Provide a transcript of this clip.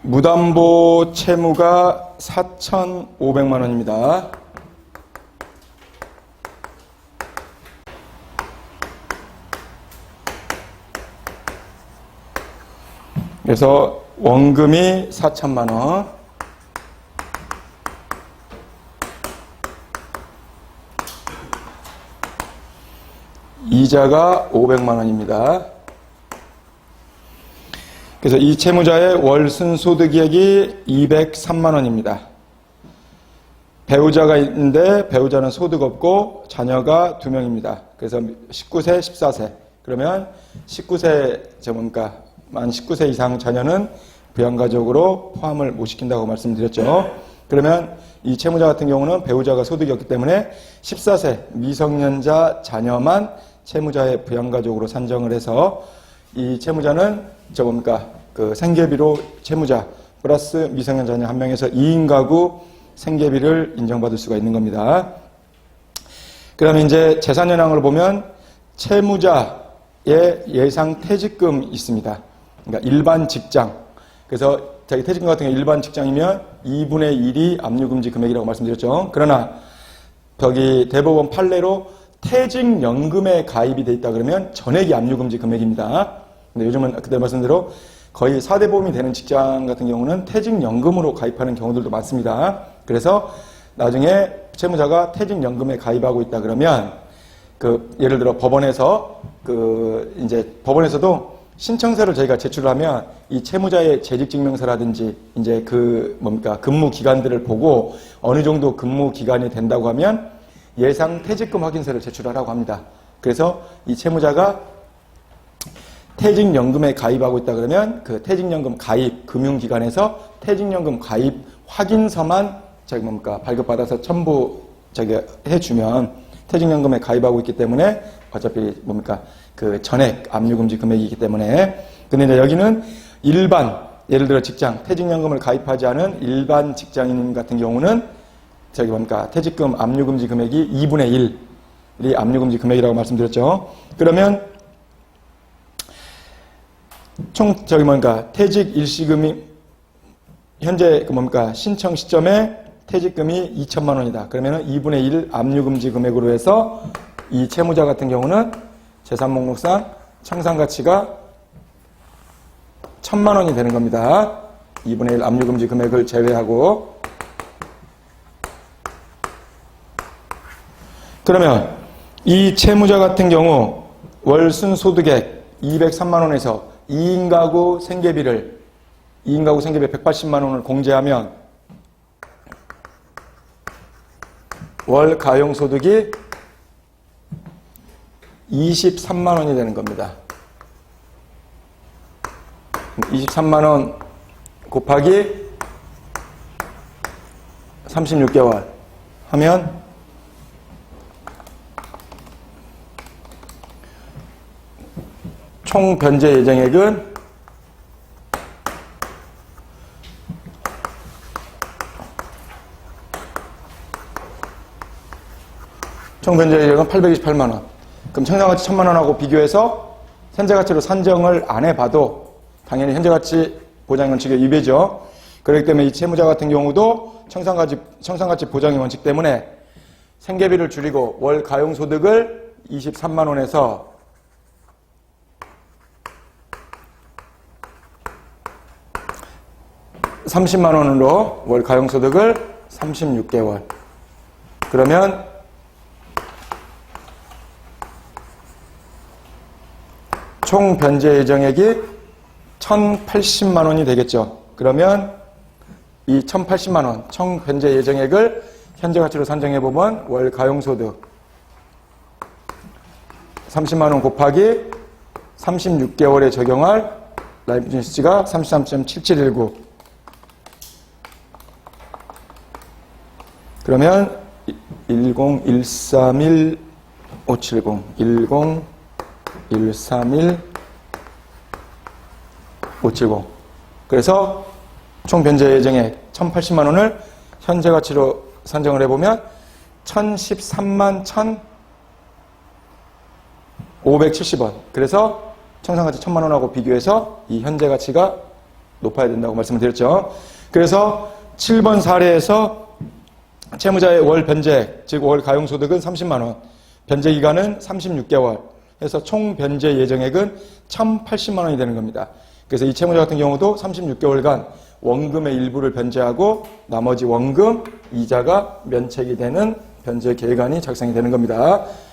무담보 채무가 4,500만 원입니다. 그래서 원금이 4천만 원, 이자가 500만 원입니다. 그래서 이 채무자의 월 순소득액이 203만 원입니다. 배우자가 있는데 배우자는 소득 없고 자녀가 2명입니다. 그래서 19세, 14세. 그러면 19세 전문가, 만 19세 이상 자녀는 부양가족으로 포함을 못 시킨다고 말씀드렸죠. 그러면 이 채무자 같은 경우는 배우자가 소득이 없기 때문에 14세 미성년자 자녀만 채무자의 부양가족으로 산정을 해서 이 채무자는 그 생계비로 채무자 플러스 미성년 자녀 1명에서 2인 가구 생계비를 인정받을 수가 있는 겁니다. 그러면 이제 재산 현황을 보면 채무자의 예상 퇴직금 있습니다. 그러니까 일반 직장. 그래서 자기 퇴직금 같은 경우 일반 직장이면 2분의 1이 압류금지 금액이라고 말씀드렸죠. 그러나 저기 대법원 판례로 퇴직연금에 가입이 돼 있다 그러면 전액이 압류금지 금액입니다. 근데 요즘은 그때 말씀대로 거의 4대 보험이 되는 직장 같은 경우는 퇴직연금으로 가입하는 경우들도 많습니다. 그래서 나중에 채무자가 퇴직연금에 가입하고 있다 그러면 예를 들어 법원에서 이제 법원에서도 신청서를 저희가 제출하면 이 채무자의 재직증명서라든지 이제 근무 기간들을 보고 어느 정도 근무 기간이 된다고 하면 예상 퇴직금 확인서를 제출하라고 합니다. 그래서 이 채무자가 퇴직연금에 가입하고 있다 그러면 그 퇴직연금 가입 금융기관에서 퇴직연금 가입 확인서만 발급받아서 첨부 해주면 퇴직연금에 가입하고 있기 때문에 어차피 그 전액 압류금지 금액이기 때문에. 근데 이제 여기는 일반, 예를 들어 직장, 퇴직연금을 가입하지 않은 일반 직장인 같은 경우는 퇴직금 압류금지 금액이 2분의 1이 압류금지 금액이라고 말씀드렸죠. 그러면 퇴직 일시금이 현재 신청 시점에 퇴직금이 2천만 원이다. 그러면 2분의 1 압류금지 금액으로 해서 이 채무자 같은 경우는 재산 목록상 청산가치가 1,000만 원이 되는 겁니다. 2분의 1 압류금지 금액을 제외하고. 그러면 이 채무자 같은 경우 월 순소득액 203만 원에서 2인 가구 생계비 180만 원을 공제하면 월 가용소득이 23만 원이 되는 겁니다. 23만 원 곱하기 36개월 하면 총 변제 예정액은 총 변제 예정액은 828만 원. 그럼 청산가치 1,000만 원하고 비교해서 현재가치로 산정을 안 해봐도 당연히 현재가치 보장의 원칙의 위배죠. 그렇기 때문에 이 채무자 같은 경우도 청산가치 보장의 원칙 때문에 생계비를 줄이고 월 가용소득을 23만 원에서 30만 원으로 월 가용소득을 36개월. 그러면 총 변제 예정액이 1,080만 원이 되겠죠. 그러면 이 1,080만 원 총 변제 예정액을 현재 가치로 산정해보면 월 가용소득 30만 원 곱하기 36개월에 적용할 라이프 인슈런스가 33.7719. 그러면 10131 570 10131 570. 그래서 총 변제 예정액 1,080만 원을 현재 가치로 산정을 해보면 1,013만 1,570원. 그래서 청산가치 1,000만 원하고 비교해서 이 현재 가치가 높아야 된다고 말씀을 드렸죠. 그래서 7번 사례에서 채무자의 월 변제, 즉 월 가용소득은 30만 원, 변제 기간은 36개월 해서 총 변제 예정액은 1,080만 원이 되는 겁니다. 그래서 이 채무자 같은 경우도 36개월간 원금의 일부를 변제하고 나머지 원금, 이자가 면책이 되는 변제 계획안이 작성이 되는 겁니다.